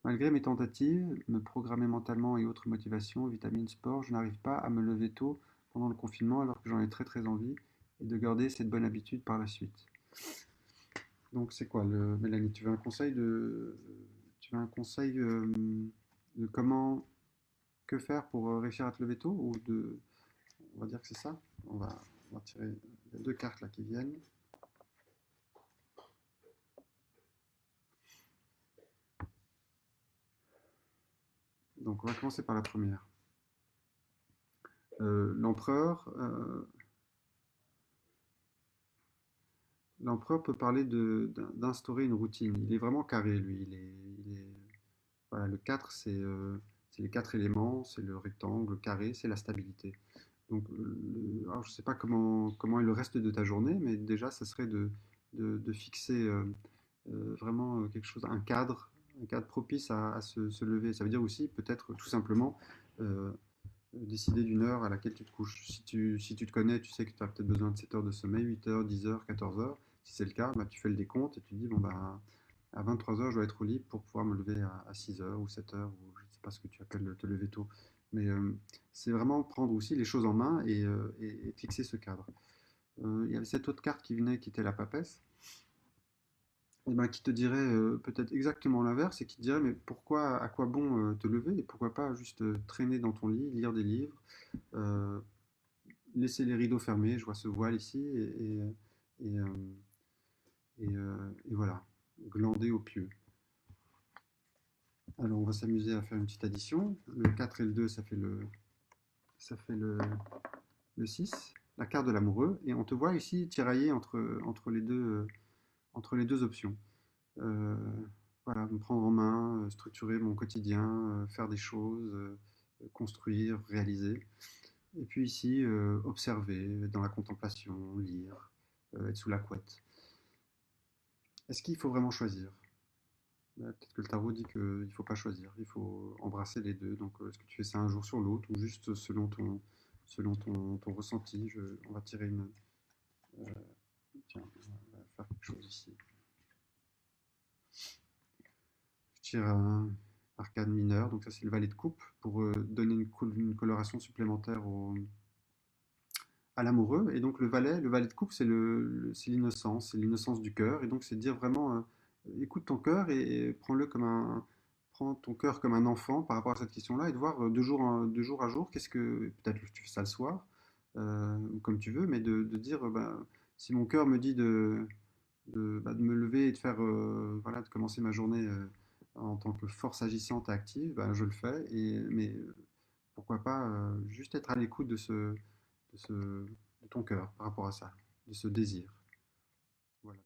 Malgré mes tentatives, me programmer mentalement et autres motivations, vitamines, sport, je n'arrive pas à me lever tôt pendant le confinement alors que j'en ai très très envie et de garder cette bonne habitude par la suite. Donc c'est quoi Mélanie, tu veux un conseil de comment, que faire pour réussir à te lever tôt ou de, on va dire que c'est ça? On va tirer, il y a deux cartes là qui viennent. Donc on va commencer par la première. L'empereur, l'empereur peut parler d'instaurer une routine. Il est vraiment carré, lui. Voilà, le 4, c'est les quatre éléments, c'est le rectangle, le carré, c'est la stabilité. Donc, alors, je ne sais pas comment est le reste de ta journée, mais déjà, ça serait de fixer vraiment quelque chose, un cadre propice à se lever. Ça veut dire aussi peut-être tout simplement euh, décider d'une heure à laquelle tu te couches. Si tu te connais, tu sais que tu as peut-être besoin de 7 heures de sommeil, 8 heures, 10 heures, 14 heures. Si c'est le cas, bah, tu fais le décompte et tu te dis, bon, bah, à 23 heures, je dois être au lit pour pouvoir me lever à 6 heures ou 7 heures, ou je ne sais pas ce que tu appelles te lever tôt. Mais c'est vraiment prendre aussi les choses en main et fixer ce cadre. Il y avait cette autre carte qui venait, qui était la papesse, et ben, qui te dirait peut-être exactement l'inverse et qui te dirait mais pourquoi, à quoi bon te lever et pourquoi pas juste traîner dans ton lit, lire des livres, euh, laisser les rideaux fermés, je vois ce voile ici, et, euh, et voilà, glander au pieu. Alors on va s'amuser à faire une petite addition. Le 4 et le 2, ça fait le 6, la carte de l'amoureux, et on te voit ici tirailler entre les deux options. Euh, voilà, me prendre en main, structurer mon quotidien, faire des choses, construire, réaliser. Et puis ici, observer, dans la contemplation, lire, être sous la couette. Est-ce qu'il faut vraiment choisir? Peut-être que le tarot dit qu'il ne faut pas choisir, il faut embrasser les deux. Donc est-ce que tu fais ça un jour sur l'autre ou juste selon ton ressenti? On va tirer une... euh, tiens, on va faire quelque chose ici. Je tire un arcane mineur, donc ça c'est le valet de coupe, pour donner une coloration supplémentaire à l'amoureux. Et donc le valet de coupe, c'est l'innocence, c'est l'innocence du cœur. Et donc c'est de dire vraiment, écoute ton cœur et prends ton cœur comme un enfant par rapport à cette question-là et de voir de jour à jour, qu'est-ce que, peut-être que tu fais ça le soir, ou comme tu veux, mais de dire, ben, si mon cœur me dit de me lever et de faire, voilà, de commencer ma journée en tant que force agissante et active, ben, je le fais. Mais pourquoi pas juste être à l'écoute de ton cœur par rapport à ça, de ce désir. Voilà.